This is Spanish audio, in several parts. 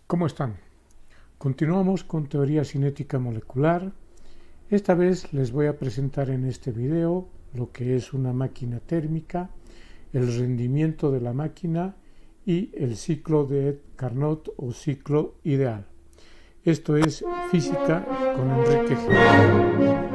¿Cómo están? Continuamos con teoría cinética molecular. Esta vez les voy a presentar en este video lo que es una máquina térmica, el rendimiento de la máquina y el ciclo de Carnot o ciclo ideal. Esto es Física con Enrique G.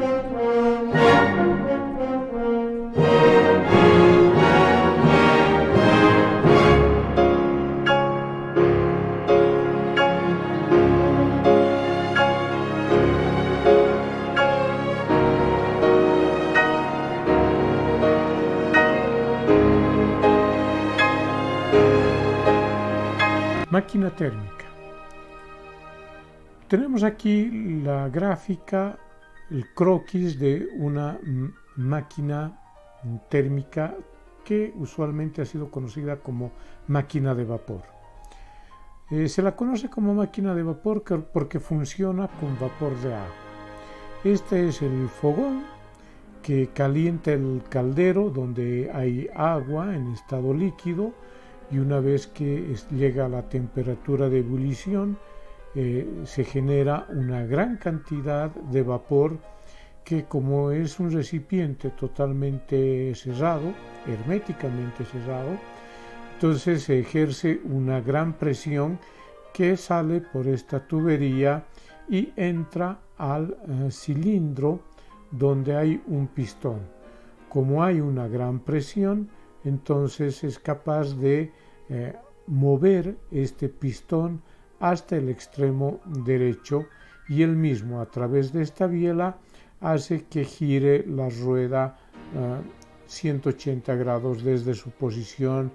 Máquina térmica. Tenemos aquí la gráfica, el croquis de una máquina térmica que usualmente ha sido conocida como máquina de vapor. Se la conoce como máquina de vapor porque funciona con vapor de agua. Este es el fogón que calienta el caldero donde hay agua en estado líquido, y una vez que llega a la temperatura de ebullición se genera una gran cantidad de vapor que, como es un recipiente totalmente cerrado, herméticamente cerrado, entonces se ejerce una gran presión que sale por esta tubería y entra al cilindro donde hay un pistón. Como hay una gran presión, entonces es capaz de mover este pistón hasta el extremo derecho, y él mismo, a través de esta biela, hace que gire la rueda 180 grados desde su posición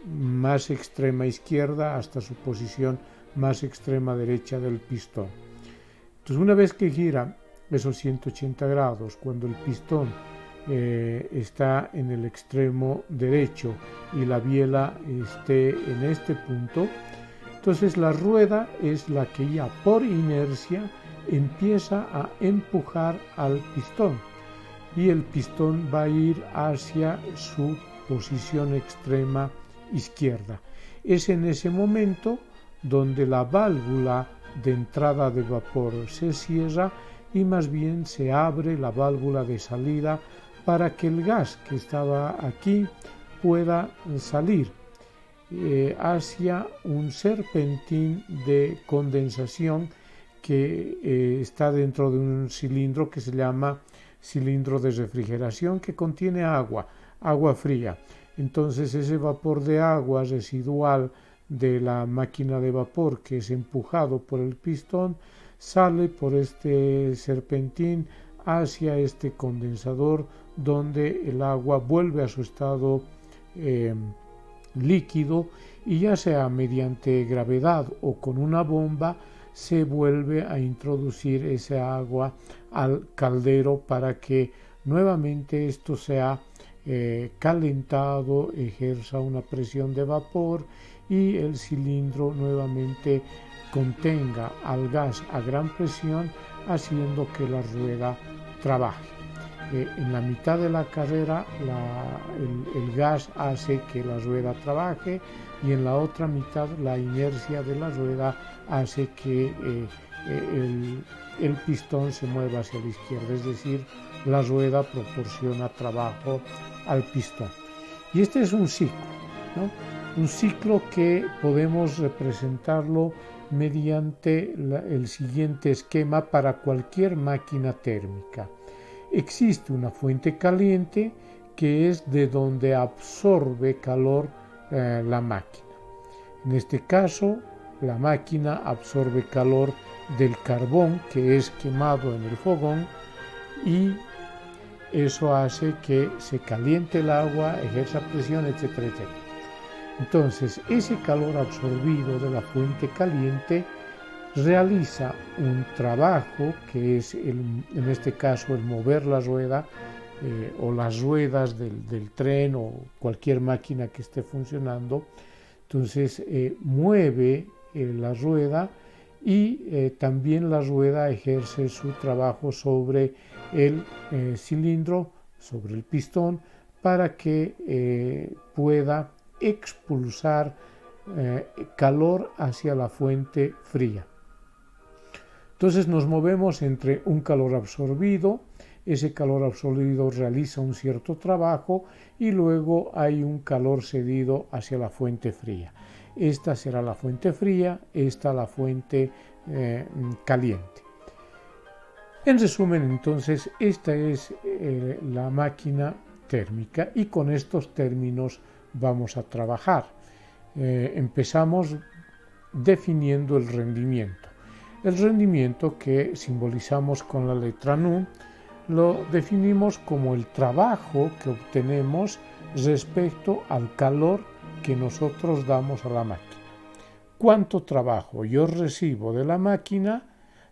más extrema izquierda hasta su posición más extrema derecha del pistón. Entonces, una vez que gira esos 180 grados, cuando el pistón está en el extremo derecho y la biela esté en este punto, entonces la rueda es la que ya por inercia empieza a empujar al pistón, y el pistón va a ir hacia su posición extrema izquierda. Es en ese momento donde la válvula de entrada de vapor se cierra y más bien se abre la válvula de salida para que el gas que estaba aquí pueda salir hacia un serpentín de condensación que está dentro de un cilindro que se llama cilindro de refrigeración, que contiene agua fría. Entonces ese vapor de agua residual de la máquina de vapor, que es empujado por el pistón, sale por este serpentín hacia este condensador, donde el agua vuelve a su estado líquido, y ya sea mediante gravedad o con una bomba se vuelve a introducir esa agua al caldero para que nuevamente esto sea calentado, ejerza una presión de vapor y el cilindro nuevamente contenga al gas a gran presión, haciendo que la rueda trabaje. En la mitad de la carrera el gas hace que la rueda trabaje, y en la otra mitad la inercia de la rueda hace que el pistón se mueva hacia la izquierda, es decir, la rueda proporciona trabajo al pistón. Y este es un ciclo, ¿no? Un ciclo que podemos representarlo mediante el siguiente esquema para cualquier máquina térmica. Existe una fuente caliente que es de donde absorbe calor la máquina. En este caso, la máquina absorbe calor del carbón que es quemado en el fogón, y eso hace que se caliente el agua, ejerza presión, etcétera, etcétera. Entonces, ese calor absorbido de la fuente caliente realiza un trabajo que es, en este caso, el mover la rueda o las ruedas del tren o cualquier máquina que esté funcionando. Entonces mueve la rueda, y también la rueda ejerce su trabajo sobre el cilindro, sobre el pistón, para que pueda expulsar calor hacia la fuente fría. Entonces nos movemos entre un calor absorbido, ese calor absorbido realiza un cierto trabajo y luego hay un calor cedido hacia la fuente fría. Esta será la fuente fría, esta la fuente caliente. En resumen, entonces, esta es la máquina térmica y con estos términos vamos a trabajar. Empezamos definiendo el rendimiento. El rendimiento que simbolizamos con la letra Nu lo definimos como el trabajo que obtenemos respecto al calor que nosotros damos a la máquina. ¿Cuánto trabajo yo recibo de la máquina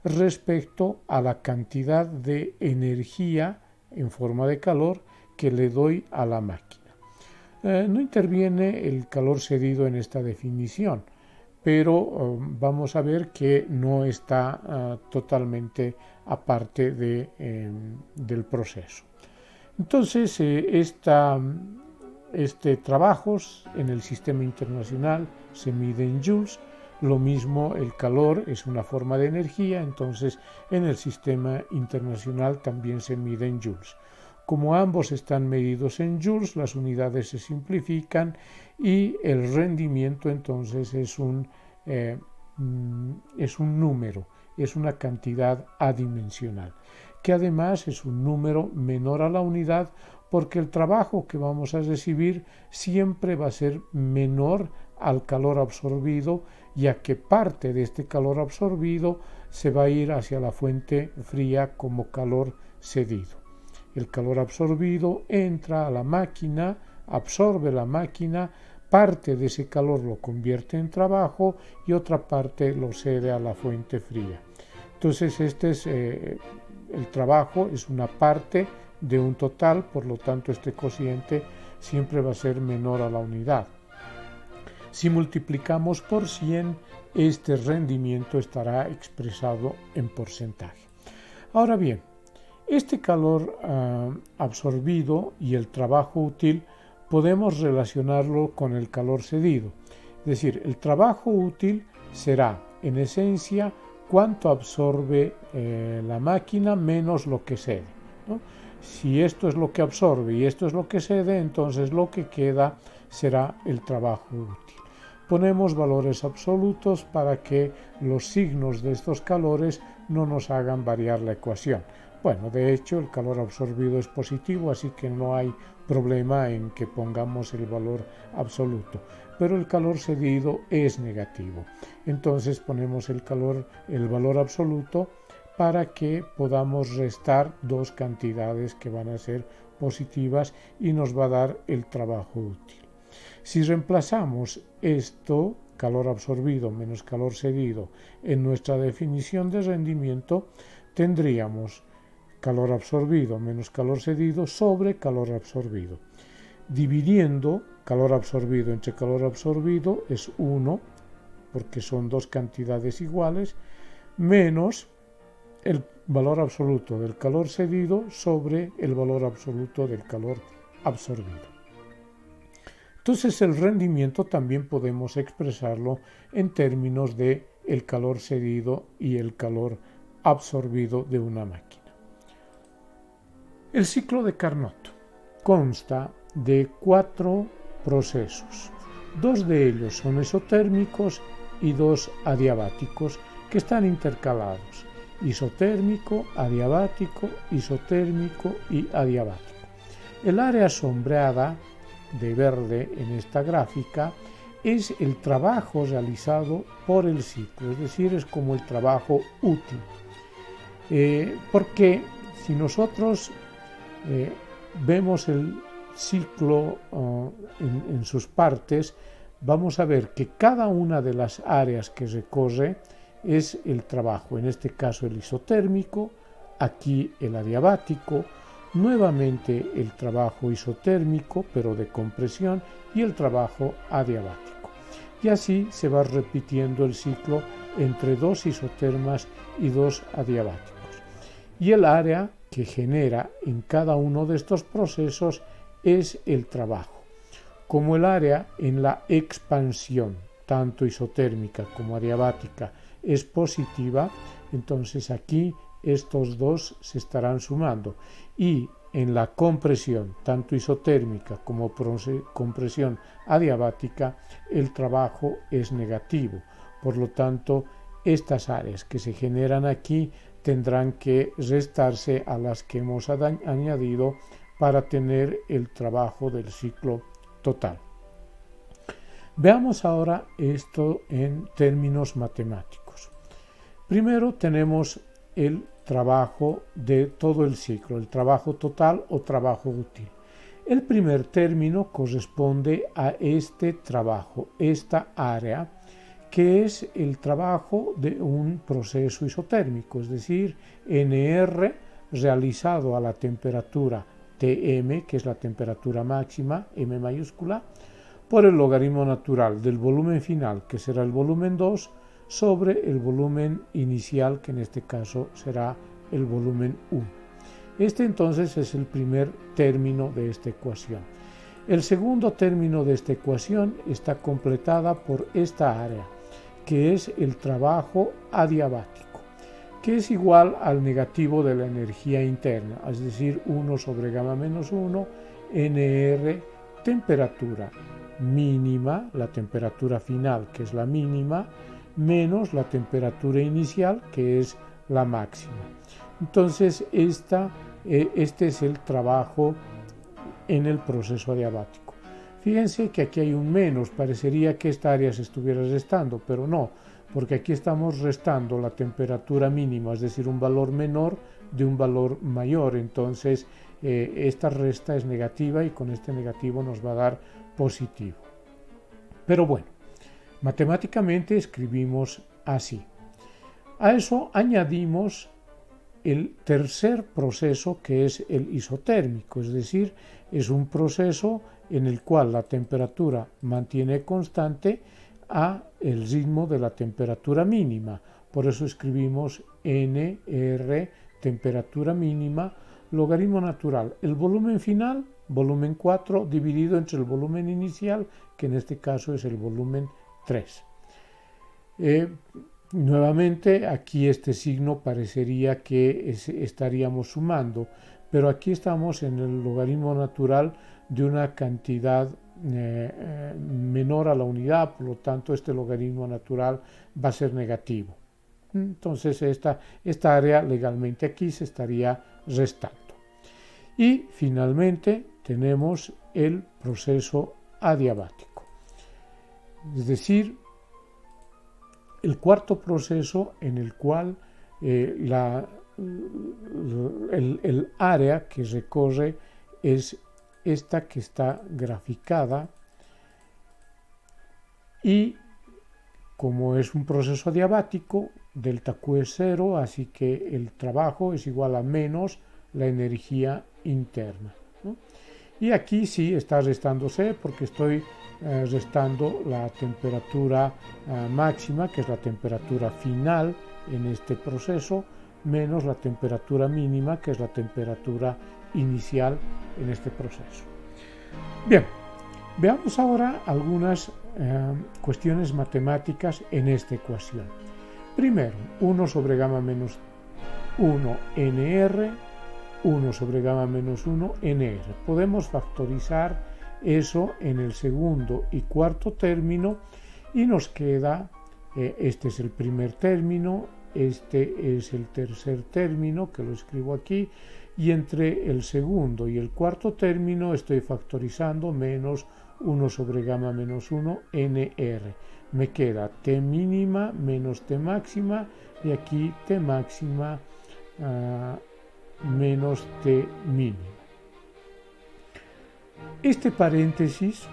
respecto a la cantidad de energía en forma de calor que le doy a la máquina? No interviene el calor cedido en esta definición, pero vamos a ver que no está totalmente aparte del proceso. Entonces, trabajos en el sistema internacional se mide en joules. Lo mismo, el calor es una forma de energía, entonces en el sistema internacional también se mide en joules. Como ambos están medidos en joules, las unidades se simplifican y el rendimiento entonces es un número, es una cantidad adimensional, que además es un número menor a la unidad porque el trabajo que vamos a recibir siempre va a ser menor al calor absorbido, ya que parte de este calor absorbido se va a ir hacia la fuente fría como calor cedido. El calor absorbido entra a la máquina, absorbe la máquina, parte de ese calor lo convierte en trabajo y otra parte lo cede a la fuente fría. Entonces el trabajo es una parte de un total, por lo tanto este cociente siempre va a ser menor a la unidad. Si multiplicamos por 100, este rendimiento estará expresado en porcentaje. Ahora bien, este calor absorbido y el trabajo útil podemos relacionarlo con el calor cedido. Es decir, el trabajo útil será, en esencia, cuánto absorbe la máquina menos lo que cede, ¿no? Si esto es lo que absorbe y esto es lo que cede, entonces lo que queda será el trabajo útil. Ponemos valores absolutos para que los signos de estos calores no nos hagan variar la ecuación. Bueno, de hecho el calor absorbido es positivo, así que no hay problema en que pongamos el valor absoluto, pero el calor cedido es negativo. Entonces ponemos el valor absoluto para que podamos restar dos cantidades que van a ser positivas y nos va a dar el trabajo útil. Si reemplazamos esto, calor absorbido menos calor cedido, en nuestra definición de rendimiento, tendríamos calor absorbido menos calor cedido sobre calor absorbido. Dividiendo calor absorbido entre calor absorbido es 1, porque son dos cantidades iguales, menos el valor absoluto del calor cedido sobre el valor absoluto del calor absorbido. Entonces el rendimiento también podemos expresarlo en términos de el calor cedido y el calor absorbido de una máquina. El ciclo de Carnot consta de 4 procesos. 2 de ellos son isotérmicos y 2 adiabáticos que están intercalados. Isotérmico, adiabático, isotérmico y adiabático. El área sombreada de verde en esta gráfica es el trabajo realizado por el ciclo, es decir, es como el trabajo útil. Porque si nosotros vemos el ciclo en sus partes, vamos a ver que cada una de las áreas que recorre es el trabajo, en este caso el isotérmico, aquí el adiabático, nuevamente el trabajo isotérmico pero de compresión y el trabajo adiabático. Y así se va repitiendo el ciclo entre 2 isotermas y 2 adiabáticos. Y el área que genera en cada uno de estos procesos es el trabajo, como el área en la expansión. tanto isotérmica como adiabática, es positiva, entonces aquí estos dos se estarán sumando. Y en la compresión, tanto isotérmica como compresión adiabática, el trabajo es negativo. Por lo tanto, estas áreas que se generan aquí tendrán que restarse a las que hemos añadido para tener el trabajo del ciclo total. Veamos ahora esto en términos matemáticos. Primero tenemos el trabajo de todo el ciclo, el trabajo total o trabajo útil. El primer término corresponde a este trabajo, esta área, que es el trabajo de un proceso isotérmico, es decir, NR realizado a la temperatura Tm, que es la temperatura máxima, M mayúscula, por el logaritmo natural del volumen final, que será el volumen 2, sobre el volumen inicial, que en este caso será el volumen 1. Este entonces es el primer término de esta ecuación. El segundo término de esta ecuación está completada por esta área, que es el trabajo adiabático, que es igual al negativo de la energía interna, es decir, 1 sobre gamma menos 1, NR, temperatura mínima, la temperatura final, que es la mínima, menos la temperatura inicial, que es la máxima. Entonces, este es el trabajo en el proceso adiabático. Fíjense que aquí hay un menos, parecería que esta área se estuviera restando, pero no, porque aquí estamos restando la temperatura mínima, es decir, un valor menor de un valor mayor. Entonces, esta resta es negativa y con este negativo nos va a dar positivo. Pero bueno, matemáticamente escribimos así. A eso añadimos el tercer proceso, que es el isotérmico, es decir, es un proceso en el cual la temperatura mantiene constante a el ritmo de la temperatura mínima. Por eso escribimos NR, temperatura mínima, logaritmo natural. El volumen final, volumen 4, dividido entre el volumen inicial, que en este caso es el volumen 3. Nuevamente, aquí este signo parecería que estaríamos sumando, pero aquí estamos en el logaritmo natural de una cantidad menor a la unidad, por lo tanto este logaritmo natural va a ser negativo. Entonces esta área legalmente aquí se estaría restando. Y finalmente tenemos el proceso adiabático, es decir, el cuarto proceso en el cual el área que recorre es esta que está graficada, y como es un proceso adiabático, delta Q es 0, así que el trabajo es igual a menos la energía interna, ¿no? Y aquí sí está restándose porque estoy restando la temperatura máxima, que es la temperatura final en este proceso, menos la temperatura mínima, que es la temperatura inicial en este proceso. Bien, veamos ahora algunas cuestiones matemáticas en esta ecuación. Primero, 1 sobre gamma menos 1 NR, 1 sobre gamma menos 1 NR. Podemos factorizar eso en el segundo y cuarto término y nos queda, este es el primer término, este es el tercer término, que lo escribo aquí, y entre el segundo y el cuarto término estoy factorizando menos 1 sobre gamma menos 1 NR. Me queda T mínima menos T máxima, y aquí T máxima menos T mínima. Este paréntesis,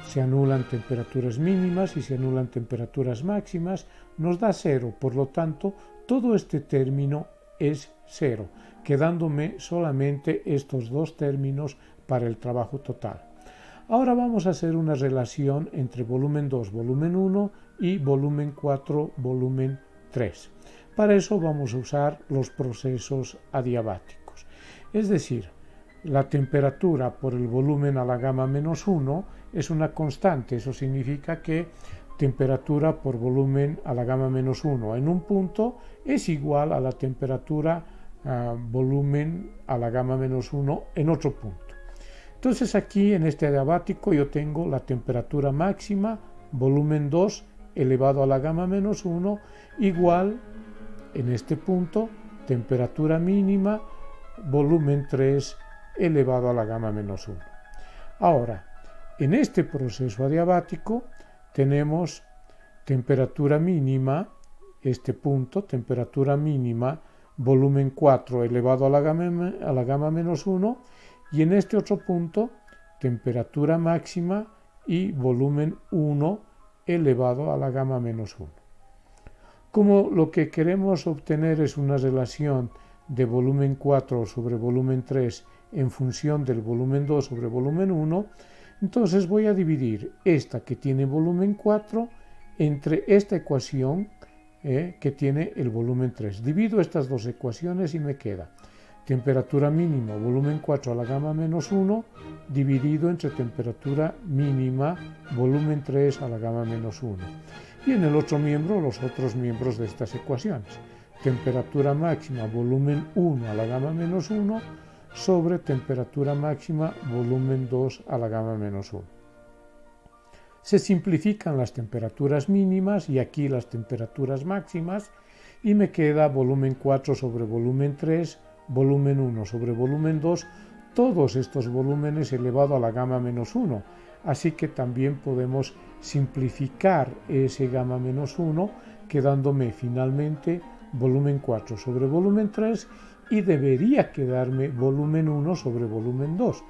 se anulan temperaturas mínimas y se anulan temperaturas máximas, nos da 0, por lo tanto todo este término es 0, quedándome solamente estos dos términos para el trabajo total. Ahora vamos a hacer una relación entre volumen 2, volumen 1 y volumen 4, volumen 3. Para eso vamos a usar los procesos adiabáticos. Es decir, la temperatura por el volumen a la gamma menos 1 es una constante. Eso significa que temperatura por volumen a la gamma menos 1 en un punto es igual a la temperatura volumen a la gamma menos 1 en otro punto. Entonces aquí en este adiabático yo tengo la temperatura máxima, volumen 2 elevado a la gamma menos 1, igual en este punto, temperatura mínima, volumen 3 elevado a la gamma menos 1. Ahora, en este proceso adiabático tenemos temperatura mínima, este punto, temperatura mínima, volumen 4 elevado a la gamma menos 1, y en este otro punto, temperatura máxima y volumen 1 elevado a la gamma menos 1. Como lo que queremos obtener es una relación de volumen 4 sobre volumen 3 en función del volumen 2 sobre volumen 1, entonces voy a dividir esta que tiene volumen 4 entre esta ecuación que tiene el volumen 3. Divido estas dos ecuaciones y me queda temperatura mínima, volumen 4 a la gamma menos 1, dividido entre temperatura mínima, volumen 3 a la gamma menos 1. Y en el otro miembro, los otros miembros de estas ecuaciones. Temperatura máxima, volumen 1 a la gamma menos 1, sobre temperatura máxima, volumen 2 a la gamma menos 1. Se simplifican las temperaturas mínimas y aquí las temperaturas máximas, y me queda volumen 4 sobre volumen 3, volumen 1 sobre volumen 2, todos estos volúmenes elevado a la gamma menos 1, así que también podemos simplificar ese gamma menos 1, quedándome finalmente volumen 4 sobre volumen 3 y debería quedarme volumen 1 sobre volumen 2.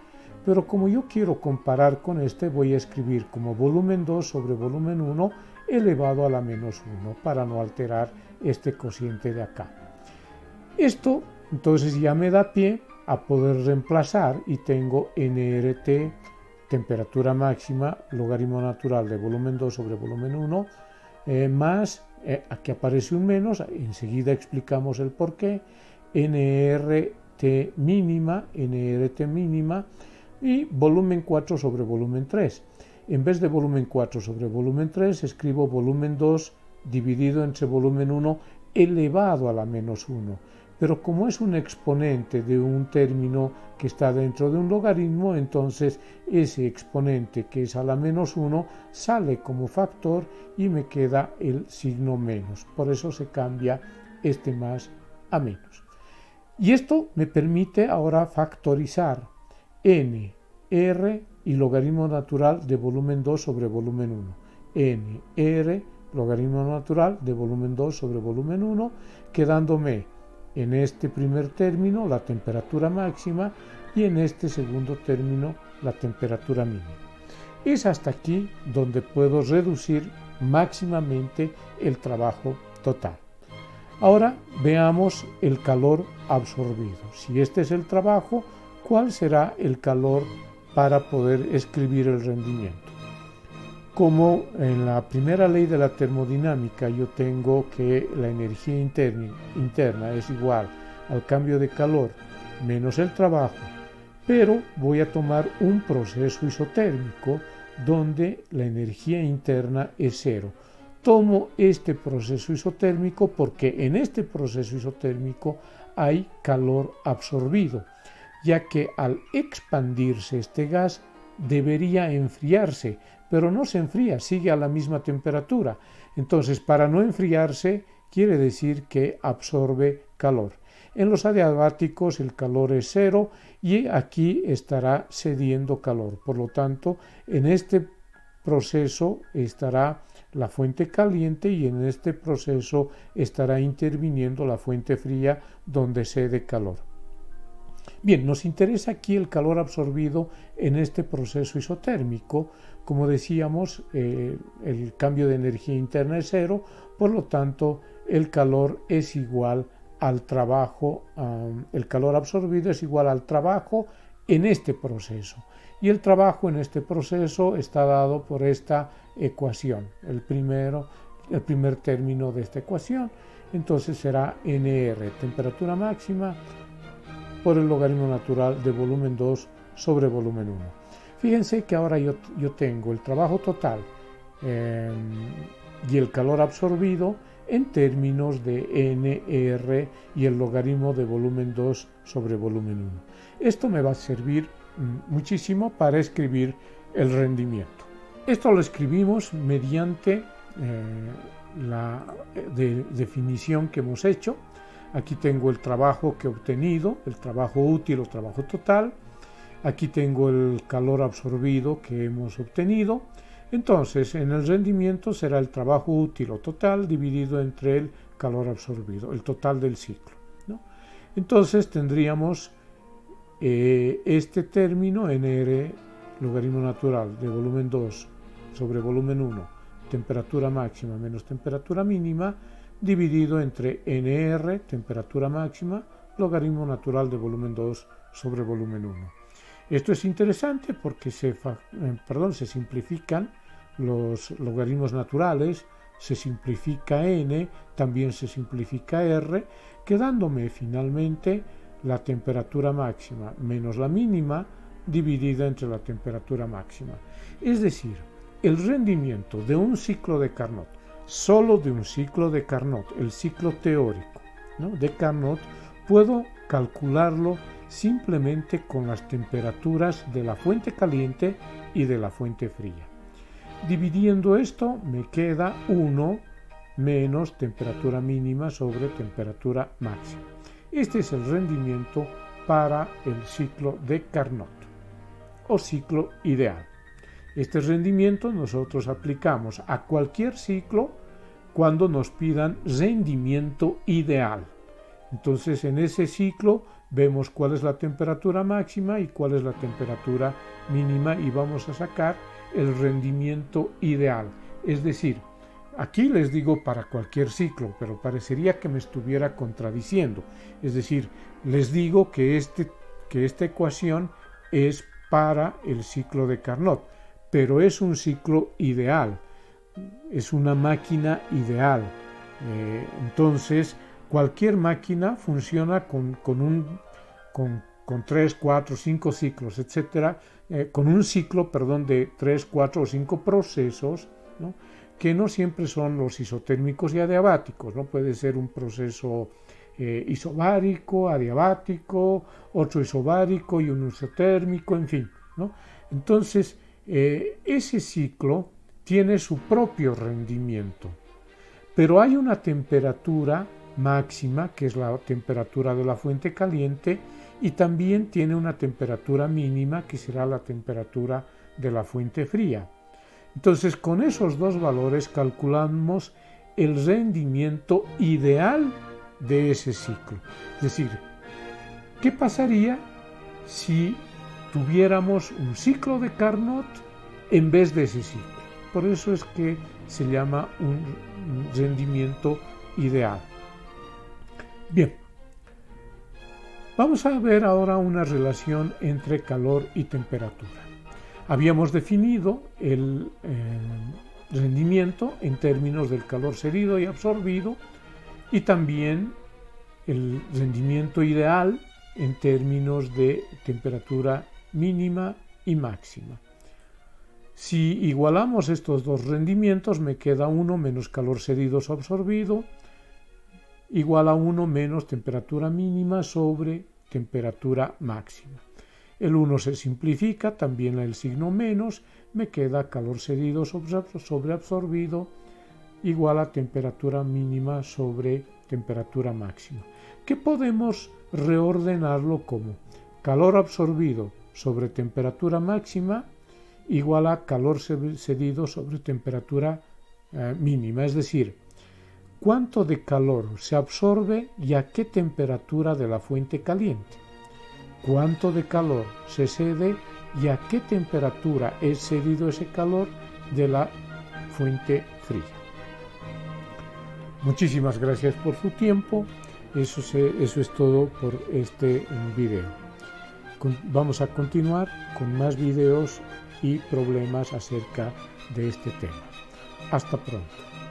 Pero como yo quiero comparar con este, voy a escribir como volumen 2 sobre volumen 1 elevado a la menos 1 para no alterar este cociente de acá. Esto entonces ya me da pie a poder reemplazar y tengo nRT, temperatura máxima, logaritmo natural de volumen 2 sobre volumen 1, más, aquí aparece un menos, enseguida explicamos el por qué, nRT mínima y volumen 4 sobre volumen 3. En vez de volumen 4 sobre volumen 3, escribo volumen 2 dividido entre volumen 1 elevado a la menos 1. Pero como es un exponente de un término que está dentro de un logaritmo, entonces ese exponente que es a la menos 1 sale como factor y me queda el signo menos. Por eso se cambia este más a menos. Y esto me permite ahora factorizar n, r y logaritmo natural de volumen 2 sobre volumen 1. n, r, logaritmo natural de volumen 2 sobre volumen 1, quedándome en este primer término la temperatura máxima y en este segundo término la temperatura mínima. Es hasta aquí donde puedo reducir máximamente el trabajo total. Ahora veamos el calor absorbido. Si este es el trabajo, ¿cuál será el calor para poder escribir el rendimiento? Como en la primera ley de la termodinámica yo tengo que la energía interna es igual al cambio de calor menos el trabajo, pero voy a tomar un proceso isotérmico donde la energía interna es cero. Tomo este proceso isotérmico porque en este proceso isotérmico hay calor absorbido, ya que al expandirse este gas debería enfriarse, pero no se enfría, sigue a la misma temperatura. Entonces, para no enfriarse, quiere decir que absorbe calor. En los adiabáticos el calor es cero y aquí estará cediendo calor. Por lo tanto, en este proceso estará la fuente caliente y en este proceso estará interviniendo la fuente fría donde cede calor. Bien, nos interesa aquí el calor absorbido en este proceso isotérmico. Como decíamos, el cambio de energía interna es cero, por lo tanto, el calor es igual al trabajo, el calor absorbido es igual al trabajo en este proceso. Y el trabajo en este proceso está dado por esta ecuación, el primer término de esta ecuación. Entonces será NR, temperatura máxima, por el logaritmo natural de volumen 2 sobre volumen 1. Fíjense que ahora yo tengo el trabajo total y el calor absorbido en términos de NR y el logaritmo de volumen 2 sobre volumen 1. Esto me va a servir muchísimo para escribir el rendimiento. Esto lo escribimos mediante la definición que hemos hecho. Aquí tengo el trabajo que he obtenido, el trabajo útil o trabajo total. Aquí tengo el calor absorbido que hemos obtenido. Entonces, en el rendimiento será el trabajo útil o total dividido entre el calor absorbido, el total del ciclo, ¿no? Entonces tendríamos este término, NR, logaritmo natural de volumen 2 sobre volumen 1, temperatura máxima menos temperatura mínima, dividido entre NR, temperatura máxima, logaritmo natural de volumen 2 sobre volumen 1. Esto es interesante porque se simplifican los logaritmos naturales, se simplifica n, también se simplifica r, quedándome finalmente la temperatura máxima menos la mínima dividida entre la temperatura máxima. Es decir, el rendimiento de un ciclo de Carnot, solo de un ciclo de Carnot, el ciclo teórico, ¿no?, de Carnot, puedo calcularlo simplemente con las temperaturas de la fuente caliente y de la fuente fría. Dividiendo esto me queda 1 menos temperatura mínima sobre temperatura máxima. Este es el rendimiento para el ciclo de Carnot o ciclo ideal. Este rendimiento nosotros aplicamos a cualquier ciclo cuando nos pidan rendimiento ideal. Entonces en ese ciclo vemos cuál es la temperatura máxima y cuál es la temperatura mínima y vamos a sacar el rendimiento ideal. Es decir, aquí les digo para cualquier ciclo, pero parecería que me estuviera contradiciendo. Es decir, les digo que esta ecuación es para el ciclo de Carnot, pero es un ciclo ideal, es una máquina ideal. Entonces, cualquier máquina funciona con 3, 4, 5 ciclos, etcétera, con un ciclo, de 3, 4 o 5 procesos, ¿no?, que no siempre son los isotérmicos y adiabáticos, ¿no? Puede ser un proceso isobárico, adiabático, otro isobárico y un isotérmico, en fin, ¿no? Entonces, ese ciclo tiene su propio rendimiento, pero hay una temperatura máxima, que es la temperatura de la fuente caliente, y también tiene una temperatura mínima, que será la temperatura de la fuente fría. Entonces, con esos dos valores calculamos el rendimiento ideal de ese ciclo. Es decir, ¿qué pasaría si tuviéramos un ciclo de Carnot en vez de ese ciclo? Por eso es que se llama un rendimiento ideal. Bien, vamos a ver ahora una relación entre calor y temperatura. Habíamos definido el rendimiento en términos del calor cedido y absorbido, y también el rendimiento ideal en términos de temperatura mínima y máxima. Si igualamos estos dos rendimientos, me queda 1 menos calor cedido o absorbido igual a 1 menos temperatura mínima sobre temperatura máxima. El 1 se simplifica, también el signo menos, me queda calor cedido sobre absorbido igual a temperatura mínima sobre temperatura máxima, que podemos reordenarlo como calor absorbido sobre temperatura máxima igual a calor cedido sobre temperatura mínima, es decir, cuánto de calor se absorbe y a qué temperatura de la fuente caliente, cuánto de calor se cede y a qué temperatura es cedido ese calor de la fuente fría. Muchísimas gracias por su tiempo. Eso es todo por este video. Vamos a continuar con más videos y problemas acerca de este tema. Hasta pronto.